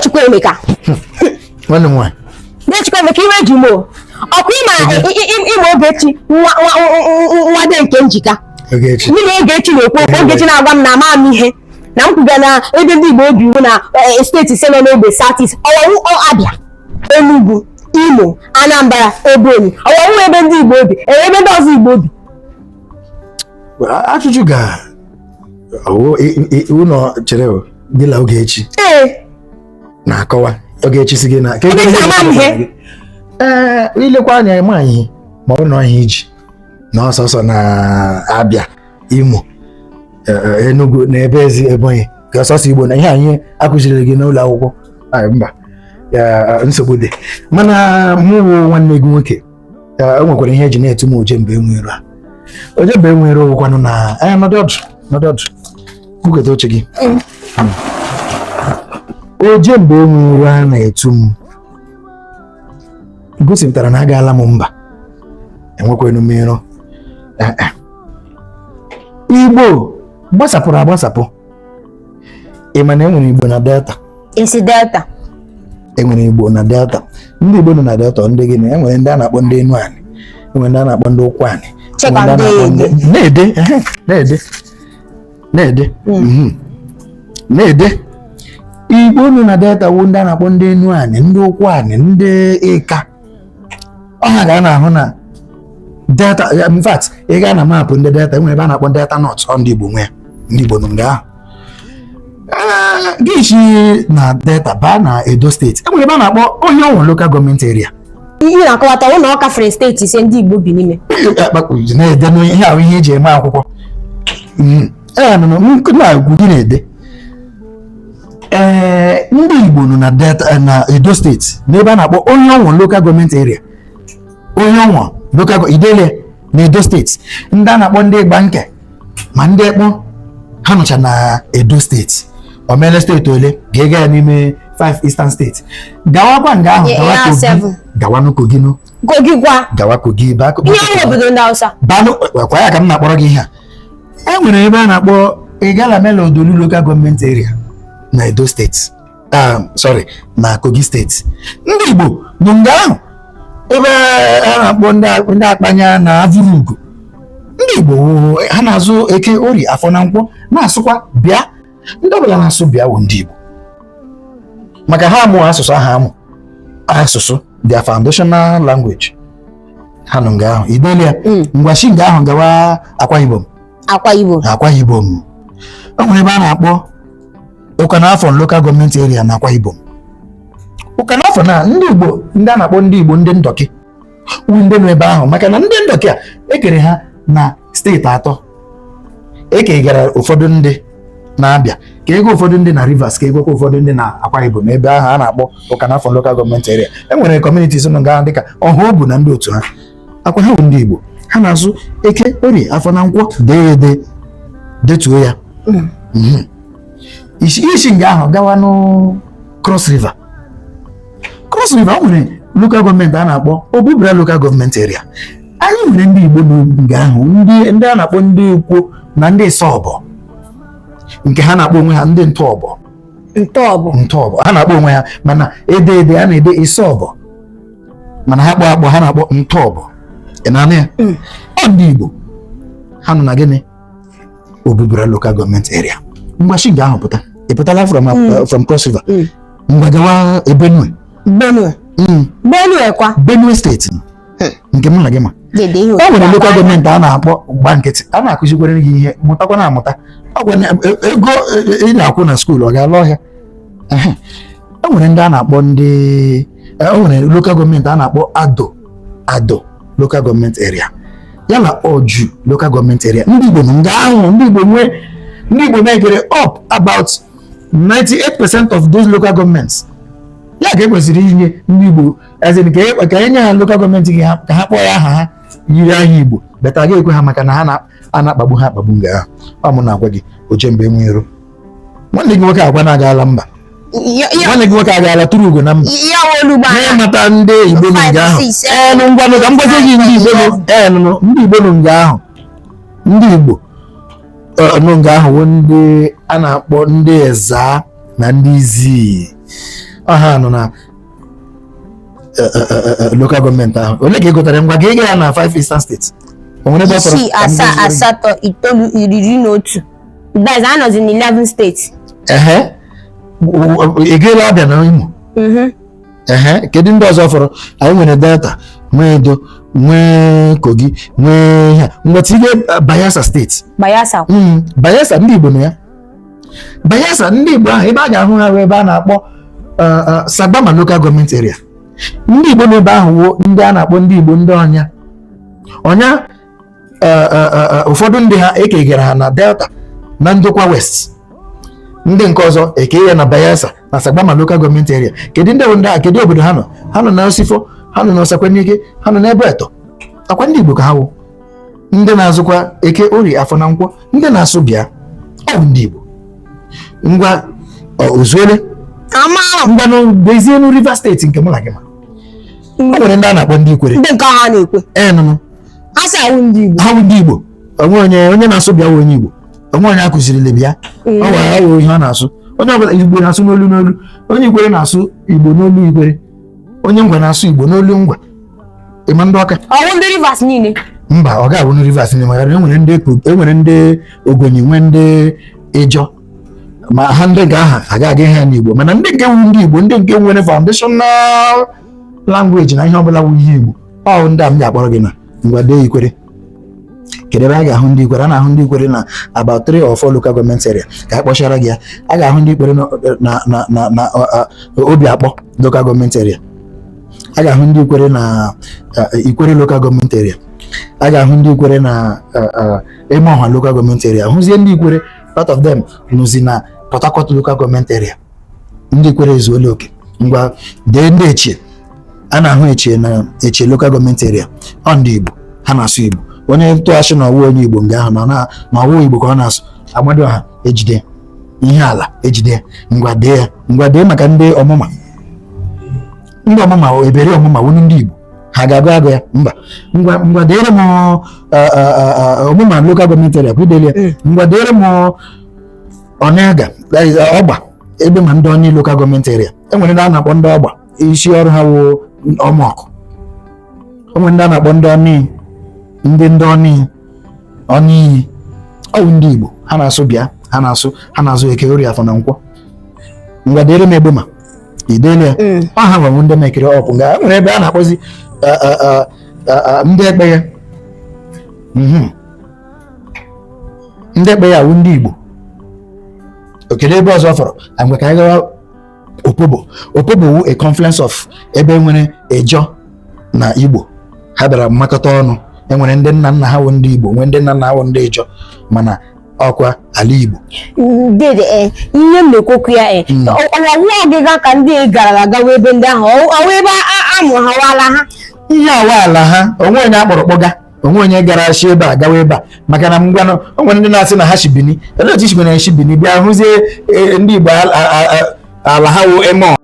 chukwu emeka nwanne nwa de chukwu emeka iwe jumo ọkụ ịma Ogechi nwa de nke njika Ogechi ndị na-Ogechi na-ekwu Ogechi na-agwa m na ama m ihe na mkwuga na ebe ndị Igbo obi iwu na steeti ise nọ n'ogbe South-East ọwọwụ Abịa Enugu Imo Anambra Ebonyi ọwọwụ ebe ndị Igbo obi ebe ndị ọzọ Igbo obi ajụjụ ga ụlọ chere gị la Ogechi na-akọwa Ogechi si gị na ilekwa anya eme anyị ma ọ nọ ihe iji na ọsọsọ na Abịa Imo Enugu na ebe ezi Ebonyi ka ọsọsọ Igbo na ihe anyị akụziri gị n'ụlọ akwụkwọ mba nsogbu dị mana mụ nwanne gị nwoke o nwekwara ihe eji na-etu m oje mgbe enwere oje mgbe enwere ụkwanụ na nọdụ ọdụ kwuketa oche gị oje mgbe enwere a na-etu m gosipụtara na agaala m mba enwekwanụ m iro Igbo gbasapụrụ agbasapụ ịma na enwere Igbo na Delta isi Delta enwere Igbo na Delta ndị Igbo nọ na Delta ndị gị na enwere ndị a na-akpọ ndị Enu Ani enwere ndị a na-akpọ ndị Ụkwụ Ani na-ede Igbo nọ na Delta wụ ndị a na-akpọ ndị Enu Ani ndị Ụkwụ Ani ndị Ịka ọha ga na-ahụ na Delta in fact ị gaa na maapụ ndị Delta enwere ebe a na-akpọ Delta North ndị Igbo nwe ndị Igbo nọ nga ahụ gị si na Delta baa na Edo steeti enwere ebe a na-akpọ onye ọnwụ local government area ihe na-akọwata ụlọ ọka fere steeti ise ndị Igbo bi n'ime na-ede n'ihe ahụ ihe eji eme akwụkwọ na-agwụ gị na-ede ndị Igbo nọ na Delta na Edo steeti n'ebe a na-akpọ onye ọnwụ local government area onye ọnwụ local Idele na Edo steeti ndị a na-akpọ ndị Ịgba nke ma ndị Ekpọ ha nọcha na Edo steeti omele steeti ole ga-ega ya n'ime 5 Eastern steeti gawakwa nga ahụ gawanụ Kogi kwa ya ka m na-akpọrọ gị ihe a enwere ebe a na-akpọ Igala Melodolu local government area na Edo steeti na Kogi steeti ndị Igbo nọ nga ahụ ebe a na-akpọ ndị Akpanya na Avurugu ndị Igbo ha na-azụ Eke Orie Afọ na Nkwọ na-asụkwa bịa ndị ọbụla na-asụ bịa wụ ndị Igbo maka ha amụ asụsụ ahụ amụ asụsụ their foundational language ha nọ nga ahụ Idelia ngwashi nga ahụ gawa Akwa Ibom o nwere ebe a na-akpọ Ụkanafọ local government area na Akwa Ibom Ụkanafọ na ndị Igbo ndị a na-akpọ ndị Igbo ndị Ndọkị ndị nọ ebe ahụ maka na ndị Ndọkị a ekere ha na steeti atọ ekegara ụfọdụ ndị na-Abịa ka ego ụfọdụ ndị na Rivers ka egwekwa ụfọdụ ndị na Akwa Ibom ebe ahụ a na-akpọ Ụkanafọ local government area enwere communities nọ nga dịka Ọhaobu na ndị otu ha akwa ha bụ ndị Igbo ha na-azụ Eke Orie Afọ na Nkwọ detuo ya isi nga ahụ gawa n'Cross River o nwere local government a na-akpọ Obubra local government area anyị nwere ndị Igbo nga ahụ ndị a na-akpọ ndị Ukwo na ndị Ịsọbọ nke ha na-akpọ onwe ha ndị Ntọọbọ ha na-akpọ onwe ha mana ede a na-ede Ịsọbọ mana ha kpọ ha na-akpọ Ntọọbọ ị na-anụ ya ọ ndị Igbo ha nọ na gịnị Obubra local government area mgbachi nga ahụ pụta ị pụtala from Cross River mgbe gawa Benue steeti nke mụ na gị ma o nwere local government a na-akpọ Gba Nkịtị a na-akụzikwere gị ihe mụtakwa na-amụta ego ị na-akwụ na skuul ọ ga-ala ọhịa o nwere ndị a na-akpọ o nwere local government a na-akpọ Ado local government area yana Oju local government area ndị Igbo nga ahụ ndị Igbo na-ekere up about 98% of those local governments ya ka ekwesịrị inye ndị Igbo ka enye ha local government gị ka ha kpọọ ya aha ha yiri aha Igbo beta ga-ekwe ha maka na ha na-akpagbu ha akpagbu nga ahụ ọ mụ na-agwa gị oche mgbe enwero nwanne gị nwoke agwa na-agala mba nwanne gị nwoke agaala tụrụ ugo na mba mata ndị Igbo nọ nga ahụ ngwanụ ka m gwazie gị ndị Igbo nọ nga ahụ ndị Igbo nọ nga ahụ ndị a na-akpọ ndị Eza na ndị Izi aha nọ na local government ahụ. Ole ka ị gụtara ngwa ga ị gaa na 5 Eastern States. O nwere ebe ọ fọrọ 6, 7, 8, 9, 10, 11. Guys, I was in 11 states. Ị gaala Abia na Imo. Kedu ndị ọzọ fọrọ? Anyị nwere Delta, nwee Edo, nwee Kogi, nwee ha. Mgbe Bayelsa steeti. Bayelsa ndị Igbo na ya. Bayelsa ndị Igbo ahụ ebe a ga-ahụ ha ebe a na-akpọ Sagbama local government area. Ndị Igbo n'ebe ahụ wo ndị a na-akpọ ndị Igbo ndị ọnya ụfọdụ ndị ha ekegara ha na Delta na Ndokwa West. Ndị nke ọzọ eke ya na Bayelsa na Sagbama local government area. Kedu ndị ndị a kedu obodo ha nọ? Ha nọ na Osifo, ha nọ na Osakwenike, ha nọ n'ebe Eto. Akwa ndị Igbo ka ha wụ. Ndị na-azụkwa Eke, Orie, Afọ na Nkwọ, ndị na-asụ Bịa. Ọ bụ ndị Igbo. Ngwa ozuole ngwanụ bezienu Rivers steeti nke mụ na gị ma. O nwere ndị a na-akpọ ndị Ikwere. Ndị nke ha na-ekwe. Nụnụ. Asị awụ ndị Igbo. Ha wụ ndị Igbo. Onye na-asụ Bịa wụ onye Igbo. Onye akụzirila Bịa. Ọ nwere awụ ihe ọ na-asụ. Onye ọbụla Igbo na-asụ n'olu n'olu. Onye Ikwere na-asụ Igbo n'olu Ikwere. Onye Ngwa na-asụ Igbo n'olu Ngwa. Ịma ndị Ọka. Ọ bụ ndị Rivers niile. Mba, ọ ga-abụ ndị Rivers niile maka enwere ndị Ogonyi, nwee ndị Ịjọ. Ma ha ndị nke aha agaghị ha n'Igbo, mana ndị nke wu ndị Igbo, ndị nke nwere foundational language na ihe ọbụla wu ihe Igbo. Ọ ndị a m ga-akpọrọ gị na ngwa dee Ikwere. Kedu ebe a ga-ahụ ndị Ikwere? A na-ahụ ndị Ikwere na about 3 or 4 local government area. Ka a kpọchara gị ya, a ga-ahụ ndị Ikwere na Obiakpọ local government area. A ga-ahụ ndị Ikwere na Ikwere local government area. A ga-ahụ ndị Ikwere na Emeọha local government area. Hụzie ndị Ikwere, part of them nụzi na Port Harcourt local government area. Ndị Ikwere ezuola oke. Ngwa dee ndị Echie. A na-ahụ Echie na Echie local government area. Ọ ndị Igbo, ha na-asụ Igbo. Onye ntụghachi na ọwụ onye Igbo nga ahụ na ọwụ Igbo ka ọ na-asụ. Amadioha ejide ihe ala ejide. Ngwa dee maka ndị ọmụma. Ndị ọmụma ebere ọmụma wụ ndị Igbo. Ha ga-agụ agụ ya? Mba. Ngwa deere m ọmụma local government area kwudelie. Ngwa deere m Ọnịaga Ọgba ebe ma ndị Ọnị local government area. Enwere ndị a na-akpọ ndị Ọgba, isi ọrụ ha wụ ọmọkụ. Enwere ndị a na-akpọ ndị Ọnị, ndị Ọnị iyi. Ọ bụ ndị Igbo, ha na-asụ Bịa, ha na-asụ Eke, Orie, Afọ na Nkwọ. Ngwa deere m Egbema idelia. Ọ ha nwere ndị mekiri ọpụ nga nwere ebe a na-akpọzi ndị Ekpe ya. Ndị Ekpe ya wụ ndị Igbo. Okede ebe ọzọ fọrọ mgbe ka anyị gawa Opobo. Opobo wụ a confluence of ebe nwere Ejọ na Igbo. Ha bịara mmakọta ọnụ. Enwere ndị nna nna ha wụ ndị Igbo, nwee ndị nna nna ha wụ ndị Ejọ, mana ọkwa ala Igbo. Dede ihe m na-ekwokwu ya ọwụwa ọgịga ka ndị gara agawa ebe ndị ahụ ọwụ ebe amụ ha wala ha. Ihe awaala ha onwe onye akpọrọ kpọga, onwe onye gara shi ebe a gawa ebe a maka na ngwanụ o nwere ndị na-asị na ha shibini. Ele otu shibini na shibini bịa hụzie ndị Igbo ala ha wụ Emeọha